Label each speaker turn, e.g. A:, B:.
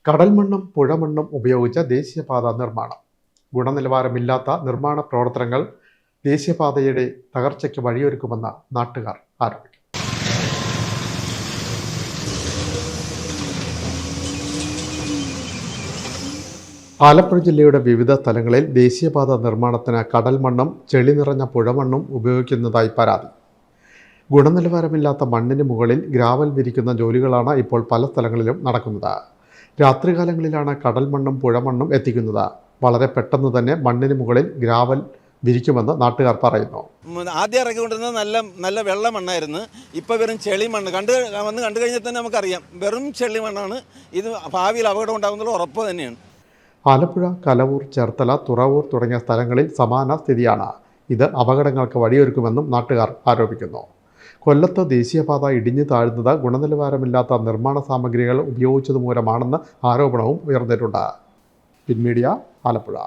A: കടൽമണ്ണും പുഴമണ്ണും ഉപയോഗിച്ച ദേശീയപാത നിർമ്മാണം. ഗുണനിലവാരമില്ലാത്ത നിർമ്മാണ പ്രവർത്തനങ്ങൾ ദേശീയപാതയുടെ തകർച്ചയ്ക്ക് വഴിയൊരുക്കുമെന്ന് നാട്ടുകാർ ആരോപിച്ചു. ആലപ്പുഴ ജില്ലയുടെ വിവിധ സ്ഥലങ്ങളിൽ ദേശീയപാത നിർമ്മാണത്തിന് കടൽമണ്ണും ചെളി നിറഞ്ഞ പുഴമണ്ണും ഉപയോഗിക്കുന്നതായി പരാതി. ഗുണനിലവാരമില്ലാത്ത മണ്ണിന് മുകളിൽ ഗ്രാവൽ വിരിക്കുന്ന ജോലികളാണ് ഇപ്പോൾ പല സ്ഥലങ്ങളിലും നടക്കുന്നത്. രാത്രികാലങ്ങളിലാണ് കടൽമണ്ണും പുഴമണ്ണും എത്തിക്കുന്നത്. വളരെ പെട്ടെന്ന് തന്നെ മണ്ണിന് മുകളിൽ ഗ്രാവൽ വിരിക്കുമെന്ന് നാട്ടുകാർ പറയുന്നു.
B: ആദ്യം ഇറക്കിക്കൊണ്ടിരുന്നത് നല്ല വെള്ള മണ്ണായിരുന്നു. ഇപ്പോൾ വെറും ചെളി മണ്ണ് കണ്ടു കഴിഞ്ഞാൽ തന്നെ നമുക്കറിയാം വെറും ചെളി മണ്ണാണ്. ഇത് ഭാവിയിൽ അപകടം ഉണ്ടാകുന്നുള്ള ഉറപ്പ് തന്നെയാണ്.
A: ആലപ്പുഴ, കലവൂർ, ചേർത്തല, തുറവൂർ തുടങ്ങിയ സ്ഥലങ്ങളിൽ സമാന സ്ഥിതിയാണ്. ഇത് അപകടങ്ങൾക്ക് വഴിയൊരുക്കുമെന്നും നാട്ടുകാർ ആരോപിക്കുന്നു. കൊല്ലത്ത് ദേശീയപാത ഇടിഞ്ഞു താഴ്ന്നത് ഗുണനിലവാരമില്ലാത്ത നിർമ്മാണ സാമഗ്രികൾ ഉപയോഗിച്ചതുമൂലമാണെന്ന് ആരോപണവും ഉയർന്നിട്ടുണ്ട്. പിൻമീഡിയ, ആലപ്പുഴ.